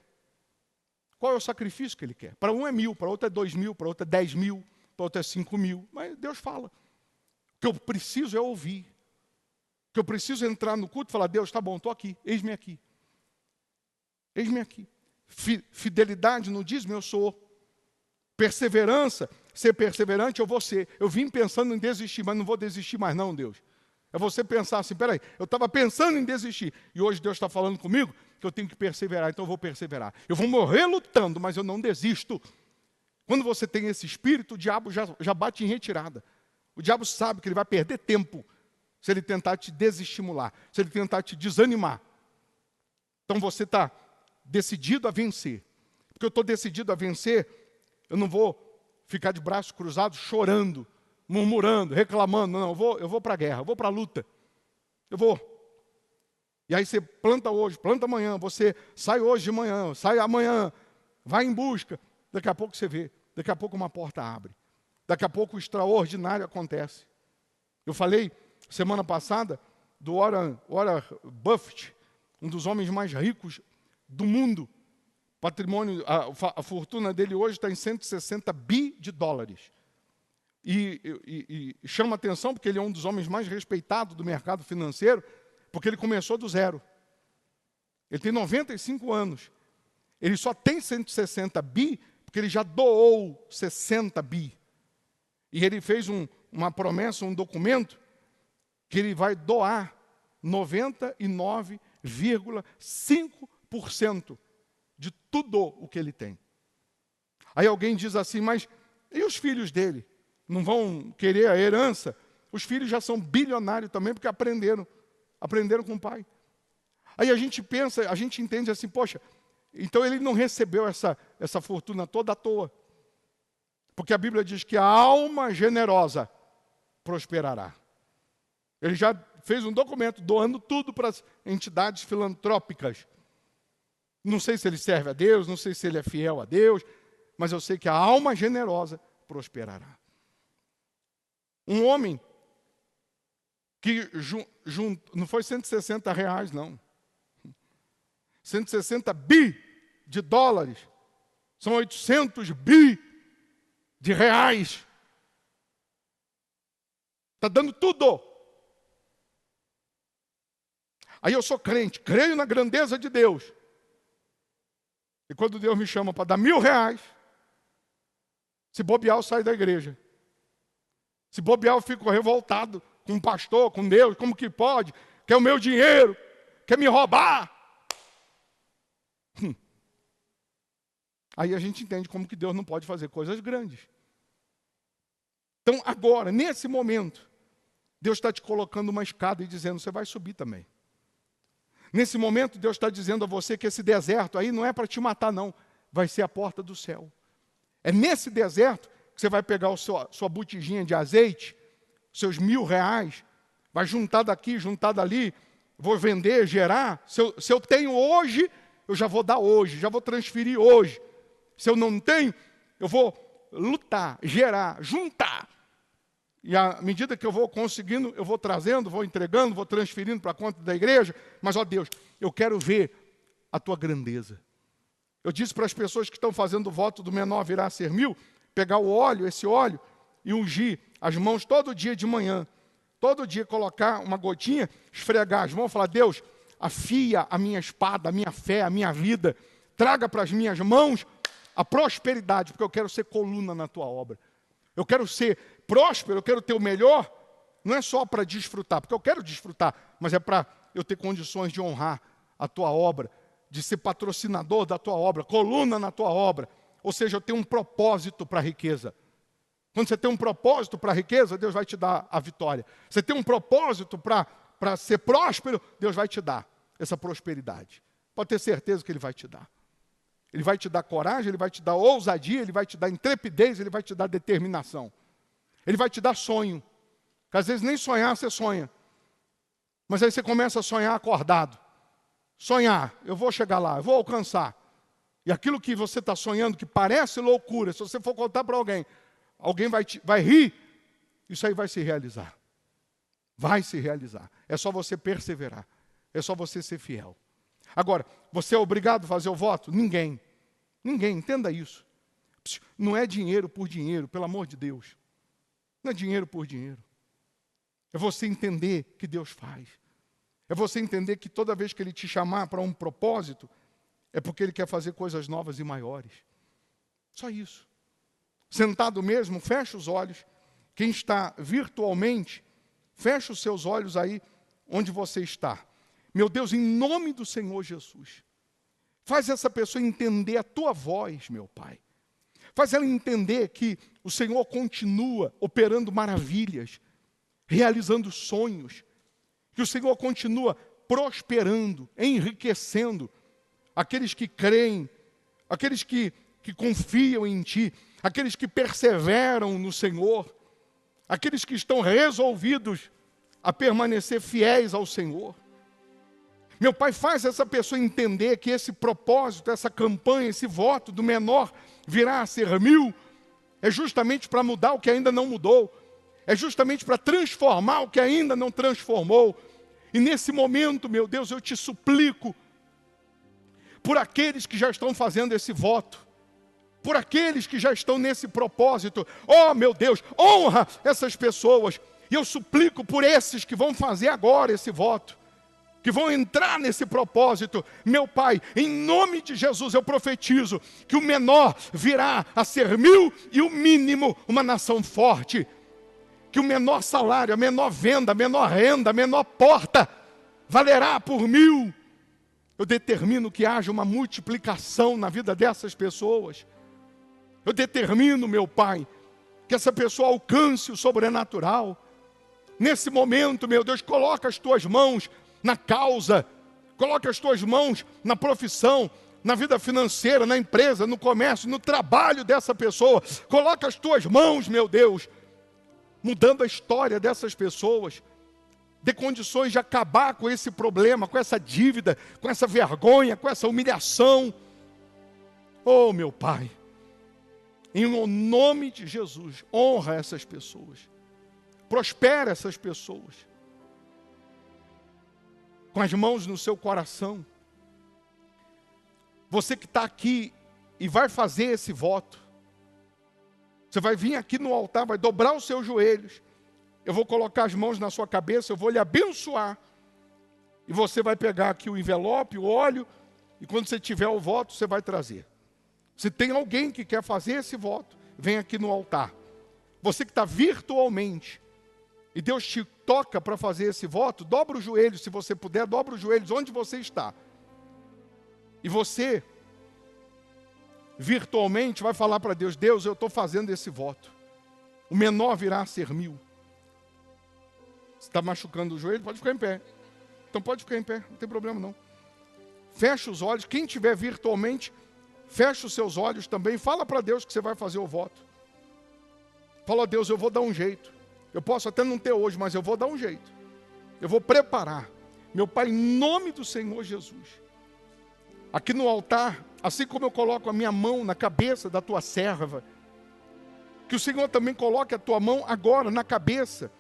Qual é o sacrifício que Ele quer? Para um é 1000, para outro é 2000, para outro é 10.000, para outro é 5.000. Mas Deus fala. O que eu preciso é ouvir. O que eu preciso é entrar no culto e falar, Deus, está bom, estou aqui, eis-me aqui. Eis-me aqui. Fidelidade no dízimo, eu sou. Perseverança, ser perseverante, eu vou ser. Eu vim pensando em desistir, mas não vou desistir mais não, Deus. É você pensar assim, peraí, eu estava pensando em desistir, e hoje Deus está falando comigo que eu tenho que perseverar, então eu vou perseverar. Eu vou morrer lutando, mas eu não desisto. Quando você tem esse espírito, o diabo já bate em retirada. O diabo sabe que ele vai perder tempo se ele tentar te desestimular, se ele tentar te desanimar. Então você está decidido a vencer. Porque eu estou decidido a vencer, eu não vou ficar de braços cruzados chorando, murmurando, reclamando. Não, eu vou para a guerra, eu vou para a luta. Eu vou. E aí você planta hoje, planta amanhã, você sai hoje de manhã, sai amanhã, vai em busca. Daqui a pouco você vê, daqui a pouco uma porta abre. Daqui a pouco o extraordinário acontece. Eu falei semana passada do Warren Buffett, um dos homens mais ricos do mundo. Patrimônio, a fortuna dele hoje está em 160 bi de dólares. E chama atenção porque ele é um dos homens mais respeitados do mercado financeiro, porque ele começou do zero. Ele tem 95 anos. Ele só tem 160 bi porque ele já doou 60 bi. E ele fez uma promessa, um documento, que ele vai doar 99,5% de tudo o que ele tem. Aí alguém diz assim, mas e os filhos dele? Não vão querer a herança? Os filhos já são bilionários também, porque aprenderam com o pai. Aí a gente pensa, a gente entende assim, poxa, então ele não recebeu essa fortuna toda à toa. Porque a Bíblia diz que a alma generosa prosperará. Ele já fez um documento doando tudo para as entidades filantrópicas. Não sei se ele serve a Deus, não sei se ele é fiel a Deus, mas eu sei que a alma generosa prosperará. Um homem que não foi 160 reais, não. 160 bi de dólares. São 800 bi de reais. Está dando tudo. Aí eu sou crente, creio na grandeza de Deus. E quando Deus me chama para dar R$1.000, se bobear eu saio da igreja. Se bobear eu fico revoltado com o pastor, com Deus, como que pode? Quer o meu dinheiro, quer me roubar. Aí a gente entende como que Deus não pode fazer coisas grandes. Então agora, nesse momento, Deus está te colocando uma escada e dizendo, você vai subir também. Nesse momento, Deus está dizendo a você que esse deserto aí não é para te matar, não. Vai ser a porta do céu. É nesse deserto que você vai pegar sua botijinha de azeite, seus R$1.000, vai juntar daqui, juntar dali, vou vender, gerar. Se eu tenho hoje, eu já vou dar hoje, já vou transferir hoje. Se eu não tenho, eu vou lutar, gerar, juntar. E à medida que eu vou conseguindo, eu vou trazendo, vou entregando, vou transferindo para a conta da igreja. Mas, ó Deus, eu quero ver a tua grandeza. Eu disse para as pessoas que estão fazendo o voto do menor virar a ser 1.000, pegar o óleo, esse óleo, e ungir as mãos todo dia de manhã. Todo dia colocar uma gotinha, esfregar as mãos e falar, Deus, afia a minha espada, a minha fé, a minha vida. Traga para as minhas mãos a prosperidade, porque eu quero ser coluna na tua obra. Eu quero ser próspero, eu quero ter o melhor, não é só para desfrutar, porque eu quero desfrutar, mas é para eu ter condições de honrar a tua obra, de ser patrocinador da tua obra, coluna na tua obra. Ou seja, eu tenho um propósito para a riqueza. Quando você tem um propósito para a riqueza, Deus vai te dar a vitória. Você tem um propósito para ser próspero, Deus vai te dar essa prosperidade. Pode ter certeza que Ele vai te dar. Ele vai te dar coragem, Ele vai te dar ousadia, Ele vai te dar intrepidez, Ele vai te dar determinação. Ele vai te dar sonho. Porque às vezes nem sonhar você sonha. Mas aí você começa a sonhar acordado. Sonhar, eu vou chegar lá, eu vou alcançar. E aquilo que você está sonhando, que parece loucura, se você for contar para alguém, alguém vai rir, isso aí vai se realizar. Vai se realizar. É só você perseverar. É só você ser fiel. Agora, você é obrigado a fazer o voto? Ninguém. Ninguém, entenda isso. Não é dinheiro por dinheiro, pelo amor de Deus. Não é dinheiro por dinheiro. É você entender que Deus faz. É você entender que toda vez que Ele te chamar para um propósito, é porque Ele quer fazer coisas novas e maiores. Só isso. Sentado mesmo, fecha os olhos. Quem está virtualmente, fecha os seus olhos aí onde você está. Meu Deus, em nome do Senhor Jesus, faz essa pessoa entender a tua voz, meu Pai. Faz ela entender que o Senhor continua operando maravilhas, realizando sonhos, que o Senhor continua prosperando, enriquecendo aqueles que creem, aqueles que confiam em Ti, aqueles que perseveram no Senhor, aqueles que estão resolvidos a permanecer fiéis ao Senhor. Meu Pai, faz essa pessoa entender que esse propósito, essa campanha, esse voto do menor virá a ser 1.000, é justamente para mudar o que ainda não mudou, é justamente para transformar o que ainda não transformou. E nesse momento, meu Deus, eu te suplico, por aqueles que já estão fazendo esse voto, por aqueles que já estão nesse propósito, oh meu Deus, honra essas pessoas, e eu suplico por esses que vão fazer agora esse voto, que vão entrar nesse propósito. Meu Pai, em nome de Jesus eu profetizo que o menor virá a ser 1.000 e o mínimo uma nação forte. Que o menor salário, a menor venda, a menor renda, a menor porta valerá por 1.000. Eu determino que haja uma multiplicação na vida dessas pessoas. Eu determino, meu Pai, que essa pessoa alcance o sobrenatural. Nesse momento, meu Deus, coloca as tuas mãos na causa, coloca as tuas mãos na profissão, na vida financeira, na empresa, no comércio, no trabalho dessa pessoa. Coloca as tuas mãos, meu Deus, mudando a história dessas pessoas. dê condições de acabar com esse problema, com essa dívida, com essa vergonha, com essa humilhação. Oh, meu Pai, em nome de Jesus, honra essas pessoas, prospera essas pessoas, com as mãos no seu coração. Você que está aqui e vai fazer esse voto, você vai vir aqui no altar, vai dobrar os seus joelhos, eu vou colocar as mãos na sua cabeça, eu vou lhe abençoar, e você vai pegar aqui o envelope, o óleo, e quando você tiver o voto, você vai trazer. Se tem alguém que quer fazer esse voto, vem aqui no altar. Você que está virtualmente, e Deus te toca para fazer esse voto, dobra os joelhos, se você puder, dobra os joelhos onde você está. E você, virtualmente, vai falar para Deus: Deus, eu estou fazendo esse voto. O menor virá a ser 1000. Se está machucando o joelho, pode ficar em pé. Então pode ficar em pé, não tem problema não. Fecha os olhos, quem estiver virtualmente, fecha os seus olhos também, fala para Deus que você vai fazer o voto. Fala: Deus, eu vou dar um jeito. Eu posso até não ter hoje, mas eu vou dar um jeito. Eu vou preparar. Meu Pai, em nome do Senhor Jesus, aqui no altar, assim como eu coloco a minha mão na cabeça da tua serva, que o Senhor também coloque a tua mão agora na cabeça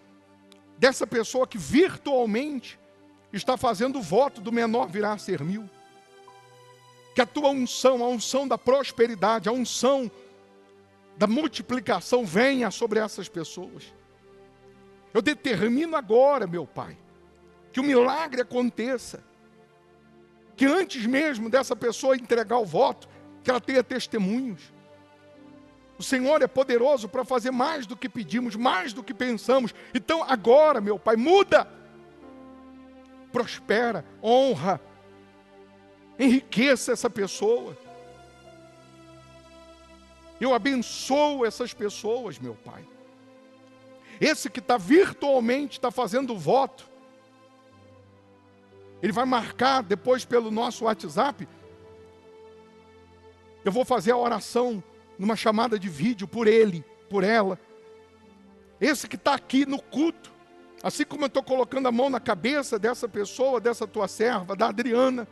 dessa pessoa que virtualmente está fazendo o voto do menor virá a ser 1000. Que a tua unção, a unção da prosperidade, a unção da multiplicação venha sobre essas pessoas. Eu determino agora, meu Pai, que o milagre aconteça. Que antes mesmo dessa pessoa entregar o voto, que ela tenha testemunhos. O Senhor é poderoso para fazer mais do que pedimos, mais do que pensamos. Então agora, meu Pai, muda. Prospera, honra, enriqueça essa pessoa. Eu abençoo essas pessoas, meu Pai. Esse que está virtualmente, está fazendo o voto, ele vai marcar depois pelo nosso WhatsApp. Eu vou fazer a oração numa chamada de vídeo por ele, por ela. Esse que está aqui no culto, assim como eu estou colocando a mão na cabeça dessa pessoa, dessa tua serva, da Adriana,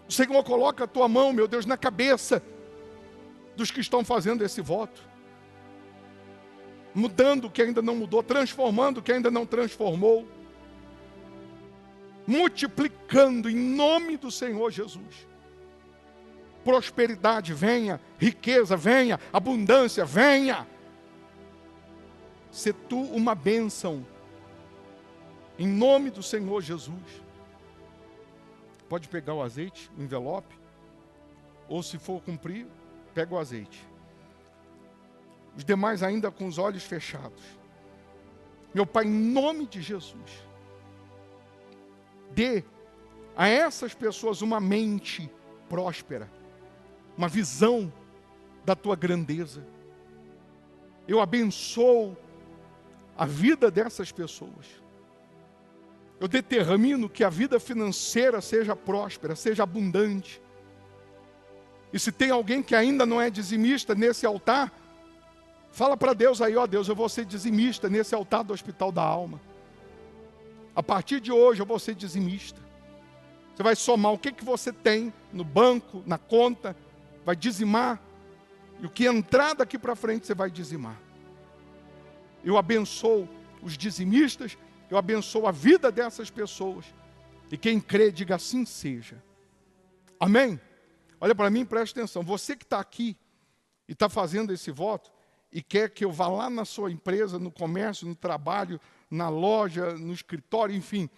o Senhor coloca a tua mão, meu Deus, na cabeça dos que estão fazendo esse voto. Mudando o que ainda não mudou, transformando o que ainda não transformou. Multiplicando em nome do Senhor Jesus. Prosperidade venha, riqueza venha, abundância venha. Se tu uma bênção, em nome do Senhor Jesus. Pode pegar o azeite, o envelope, ou se for cumprir, pega o azeite. Os demais ainda com os olhos fechados. Meu Pai, em nome de Jesus, dê a essas pessoas uma mente próspera, uma visão da tua grandeza. Eu abençoo a vida dessas pessoas. Eu determino que a vida financeira seja próspera, seja abundante. E se tem alguém que ainda não é dizimista nesse altar, fala para Deus aí: ó Deus, eu vou ser dizimista nesse altar do Hospital da Alma. A partir de hoje eu vou ser dizimista. Você vai somar o que você tem no banco, na conta, vai dizimar. E o que entrar daqui para frente você vai dizimar. Eu abençoo os dizimistas, eu abençoo a vida dessas pessoas. E quem crê, diga assim seja. Amém? Olha para mim, preste atenção. Você que está aqui e está fazendo esse voto e quer que eu vá lá na sua empresa, no comércio, no trabalho, na loja, no escritório, enfim,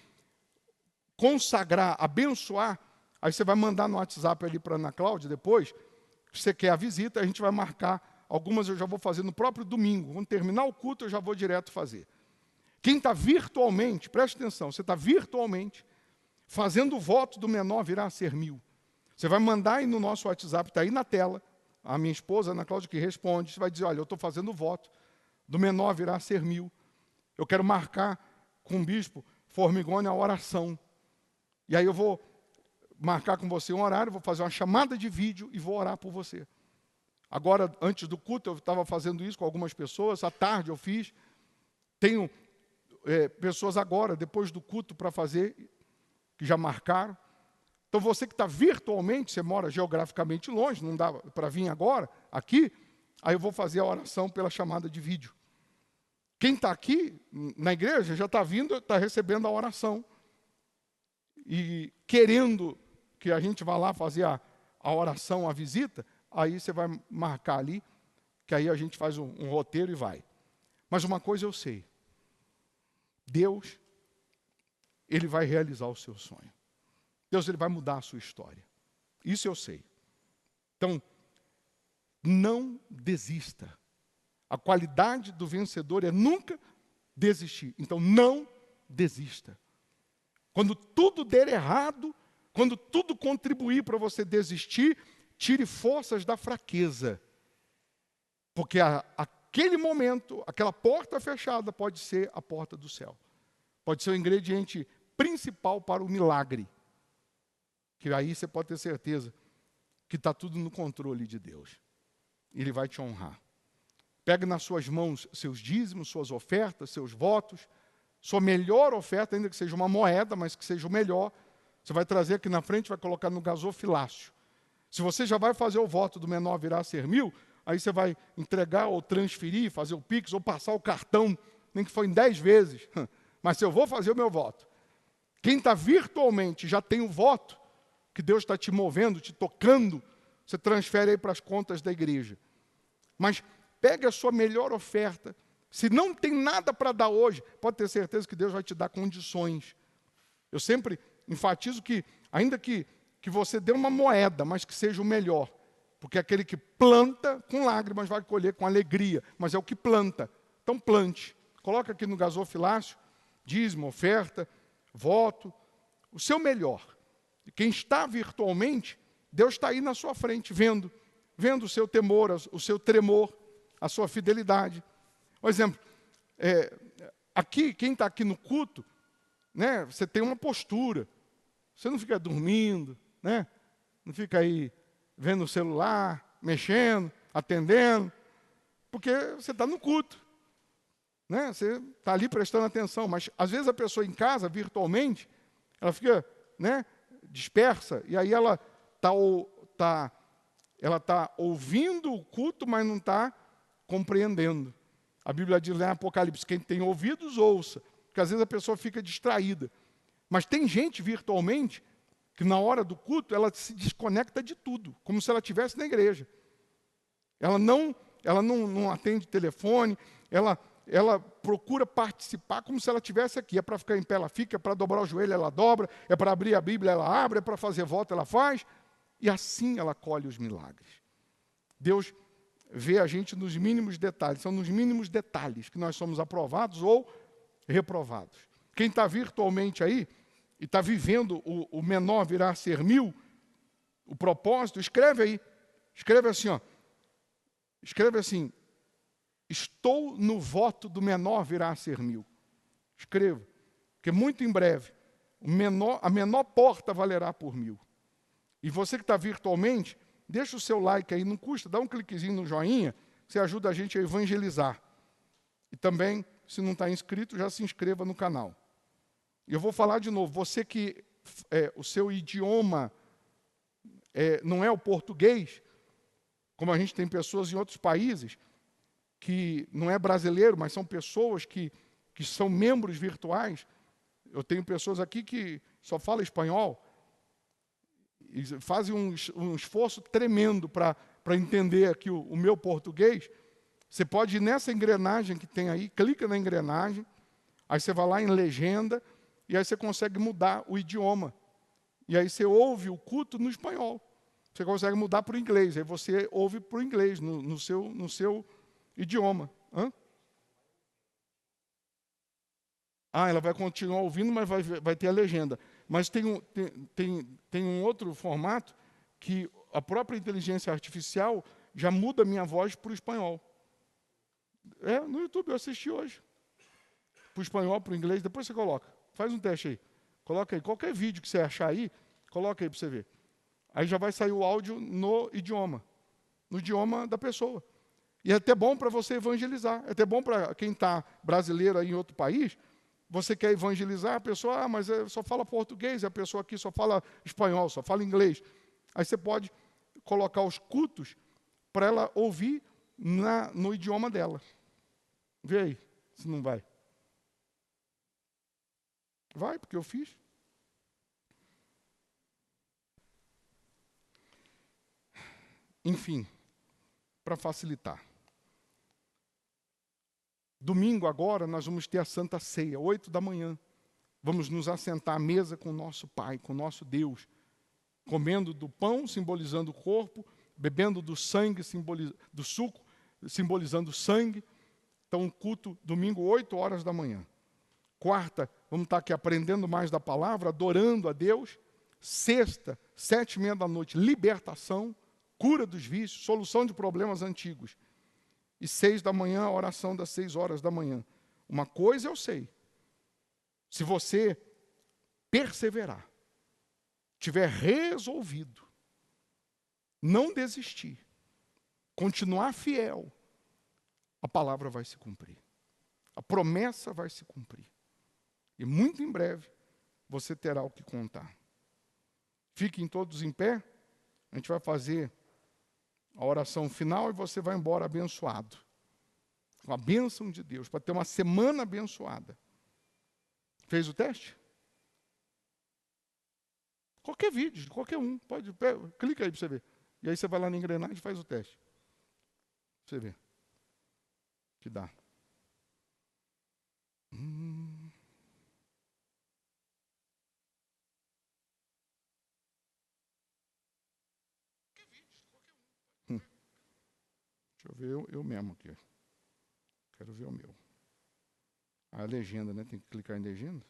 consagrar, abençoar, aí você vai mandar no WhatsApp ali para a Ana Cláudia depois, se você quer a visita, a gente vai marcar. Algumas eu já vou fazer no próprio domingo. Quando terminar o culto, eu já vou direto fazer. Quem está virtualmente, preste atenção, você está virtualmente fazendo o voto do menor virá a ser 1000. Você vai mandar aí no nosso WhatsApp, está aí na tela, a minha esposa, Ana Cláudia, que responde, você vai dizer: olha, eu estou fazendo o voto do menor virá a ser 1000. Eu quero marcar com o bispo Formigoni a oração. E aí eu vou marcar com você um horário, vou fazer uma chamada de vídeo e vou orar por você. Agora, antes do culto, eu estava fazendo isso com algumas pessoas, à tarde eu fiz. Tenho pessoas agora, depois do culto, para fazer, que já marcaram. Então, você que está virtualmente, você mora geograficamente longe, não dá para vir agora, aqui, aí eu vou fazer a oração pela chamada de vídeo. Quem está aqui na igreja já está vindo, está recebendo a oração. E querendo que a gente vá lá fazer a oração, a visita, aí você vai marcar ali, que aí a gente faz um roteiro e vai. Mas uma coisa eu sei, Deus, Ele vai realizar o seu sonho. Deus, Ele vai mudar a sua história. Isso eu sei. Então, não desista. A qualidade do vencedor é nunca desistir. Então, não desista. Quando tudo der errado, quando tudo contribuir para você desistir, tire forças da fraqueza. Porque aquele momento, aquela porta fechada pode ser a porta do céu. Pode ser o ingrediente principal para o milagre. Que aí você pode ter certeza que está tudo no controle de Deus. Ele vai te honrar. Pegue nas suas mãos seus dízimos, suas ofertas, seus votos, sua melhor oferta, ainda que seja uma moeda, mas que seja o melhor. Você vai trazer aqui na frente, vai colocar no gasofilácio. Se você já vai fazer o voto do menor virar a ser 1.000, aí você vai entregar ou transferir, fazer o Pix ou passar o cartão, nem que for em 10 vezes. Mas se eu vou fazer o meu voto. Quem está virtualmente já tem o voto, que Deus está te movendo, te tocando, você transfere aí para as contas da igreja. Mas pegue a sua melhor oferta. Se não tem nada para dar hoje, pode ter certeza que Deus vai te dar condições. Eu sempre enfatizo que, ainda que você dê uma moeda, mas que seja o melhor. Porque aquele que planta com lágrimas vai colher com alegria, mas é o que planta. Então plante. Coloca aqui no gasofilácio, dízimo, oferta, voto, o seu melhor. E quem está virtualmente, Deus está aí na sua frente, vendo o seu temor, o seu tremor, a sua fidelidade. Por exemplo, aqui, quem está aqui no culto, né, você tem uma postura. Você não fica dormindo, né? Não fica aí vendo o celular, mexendo, atendendo, porque você está no culto. Né? Você está ali prestando atenção, mas às vezes a pessoa em casa, virtualmente, ela fica, né, dispersa, e aí ela está ouvindo o culto, mas não está compreendendo. A Bíblia diz lá em Apocalipse, quem tem ouvidos, ouça. Porque às vezes a pessoa fica distraída. Mas tem gente virtualmente que na hora do culto ela se desconecta de tudo, como se ela estivesse na igreja. Ela não atende telefone, ela procura participar como se ela estivesse aqui. É para ficar em pé, ela fica, é para dobrar o joelho, ela dobra, é para abrir a Bíblia, ela abre, é para fazer voto, ela faz. E assim ela colhe os milagres. Deus vê a gente nos mínimos detalhes. São nos mínimos detalhes que nós somos aprovados ou reprovados. Quem está virtualmente aí e está vivendo o menor virar a ser 1.000, o propósito, escreve aí. Escreve assim, ó. Escreve assim, estou no voto do menor virar a ser 1.000. Escreva, porque muito em breve, a menor porta valerá por 1.000. E você que está virtualmente, deixa o seu like aí, não custa, dá um cliquezinho no joinha, você ajuda a gente a evangelizar. E também, se não está inscrito, já se inscreva no canal. E eu vou falar de novo, você que o seu idioma não é o português, como a gente tem pessoas em outros países, que não é brasileiro, mas são pessoas que são membros virtuais. Eu tenho pessoas aqui que só falam espanhol, e fazem um esforço tremendo para entender aqui o meu português. Você pode ir nessa engrenagem que tem aí, clica na engrenagem, aí você vai lá em legenda, e aí você consegue mudar o idioma. E aí você ouve o culto no espanhol. Você consegue mudar para o inglês, aí você ouve para o inglês, no seu idioma. Ela vai continuar ouvindo, mas vai ter a legenda. Mas tem um outro formato que a própria inteligência artificial já muda a minha voz para o espanhol. No YouTube, eu assisti hoje. Para o espanhol, para o inglês, depois você coloca. Faz um teste aí. Coloca aí. Qualquer vídeo que você achar aí, coloca aí para você ver. Aí já vai sair o áudio no idioma da pessoa. E é até bom para você evangelizar. É até bom para quem está brasileiro aí em outro país, você quer evangelizar, a pessoa, mas só fala português, a pessoa aqui só fala espanhol, só fala inglês. Aí você pode colocar os cultos para ela ouvir no idioma dela. Vê aí, se não vai. Vai, porque eu fiz. Enfim, para facilitar. Domingo agora nós vamos ter a Santa Ceia, 8 da manhã. Vamos nos assentar à mesa com o nosso Pai, com o nosso Deus, comendo do pão, simbolizando o corpo, bebendo do sangue, do suco, simbolizando o sangue. Então, culto, domingo, 8 horas da manhã. Quarta, vamos estar aqui aprendendo mais da palavra, adorando a Deus. Sexta, 7h30 da noite, libertação, cura dos vícios, solução de problemas antigos. E 6 da manhã, a oração das 6 horas da manhã. Uma coisa eu sei, se você perseverar, tiver resolvido, não desistir, continuar fiel, a palavra vai se cumprir. A promessa vai se cumprir. E muito em breve, você terá o que contar. Fiquem todos em pé, a gente vai fazer a oração final e você vai embora abençoado. Com a bênção de Deus, para ter uma semana abençoada. Fez o teste? Qualquer vídeo, qualquer um. Clica aí para você ver. E aí você vai lá na engrenagem e faz o teste. Você vê. Que dá. Deixa eu ver eu mesmo aqui. Quero ver o meu. A legenda, né? Tem que clicar em legenda.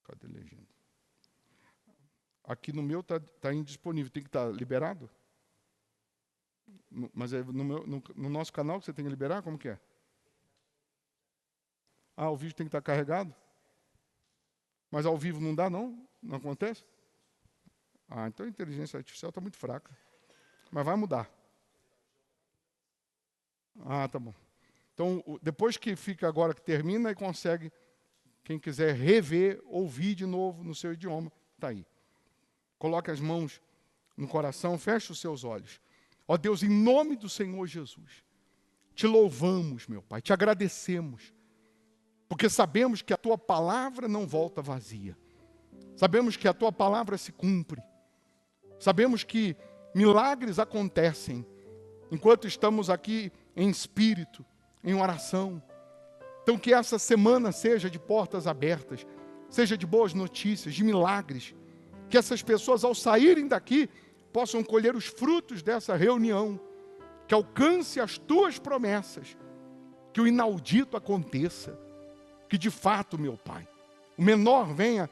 Cadê a legenda? Aqui no meu está indisponível. Tem que estar liberado? Mas é no nosso canal que você tem que liberar? Como que é? Ah, o vídeo tem que estar carregado? Mas ao vivo não dá, não? Não acontece? Ah, então a inteligência artificial está muito fraca. Mas vai mudar. Ah, tá bom. Então, depois que fica agora que termina, e consegue, quem quiser rever, ouvir de novo no seu idioma, está aí. Coloque as mãos no coração, feche os seus olhos. Ó Deus, em nome do Senhor Jesus, te louvamos, meu Pai, te agradecemos, porque sabemos que a Tua palavra não volta vazia. Sabemos que a Tua palavra se cumpre. Sabemos que milagres acontecem enquanto estamos aqui em espírito, em oração. Então que essa semana seja de portas abertas, seja de boas notícias, de milagres. Que essas pessoas, ao saírem daqui, possam colher os frutos dessa reunião. Que alcance as Tuas promessas. Que o inaudito aconteça. Que de fato, meu Pai, o menor venha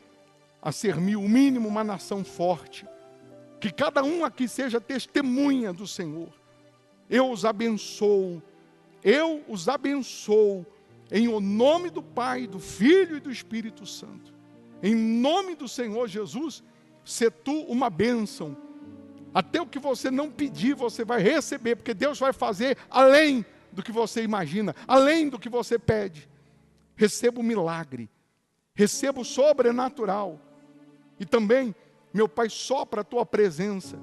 a ser 1000, o mínimo uma nação forte. Que cada um aqui seja testemunha do Senhor. Eu os abençoo. Eu os abençoo. Em o nome do Pai, do Filho e do Espírito Santo. Em nome do Senhor Jesus, se tu uma bênção. Até o que você não pedir, você vai receber. Porque Deus vai fazer além do que você imagina. Além do que você pede. Receba o milagre. Receba o sobrenatural. E também, meu Pai, sopra a Tua presença.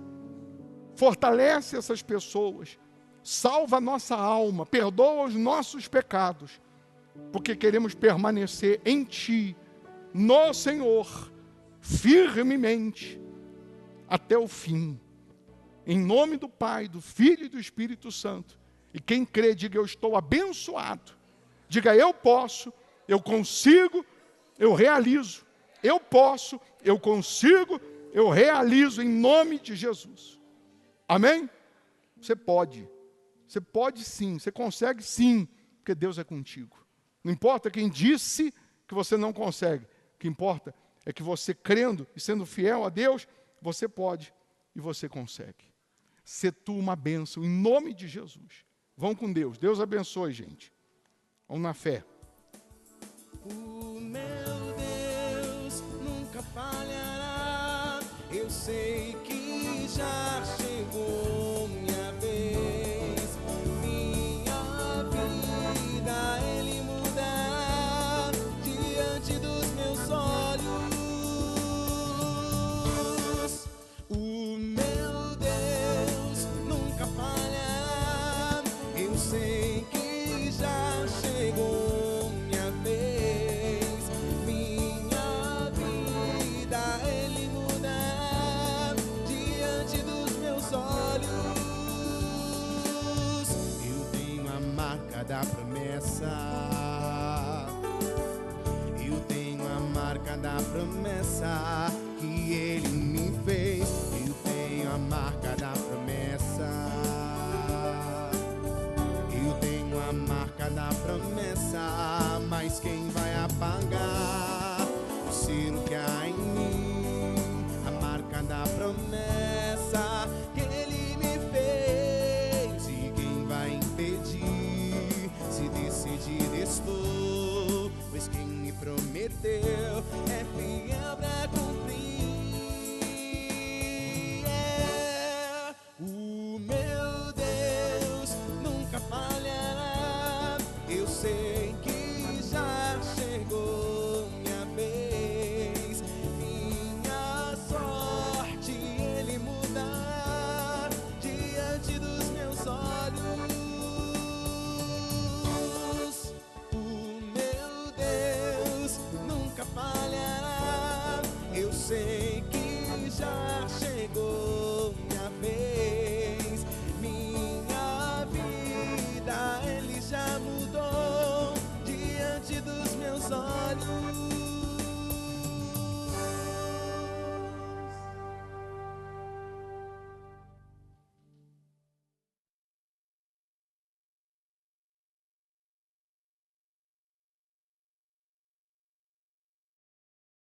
Fortalece essas pessoas. Salva a nossa alma. Perdoa os nossos pecados. Porque queremos permanecer em Ti, no Senhor, firmemente, até o fim. Em nome do Pai, do Filho e do Espírito Santo. E quem crê, diga: eu estou abençoado. Diga: eu posso, eu consigo, eu realizo. Eu posso, eu consigo, eu realizo em nome de Jesus. Amém? Você pode sim, você consegue sim, porque Deus é contigo. Não importa quem disse que você não consegue, o que importa é que você crendo e sendo fiel a Deus, você pode e você consegue. Sê tu uma bênção em nome de Jesus. Vão com Deus. Deus abençoe, gente. Vamos na fé. O meu Deus nunca falhará. Eu sei que já chegou minha vez. Minha vida Ele mudará. já chegou minha vez, minha vida Ele muda diante dos meus olhos. Eu tenho a marca da promessa, eu tenho a marca da promessa que Ele me fez. Eu tenho a marca da promessa, eu tenho a marca da promessa, mas quem vai apagar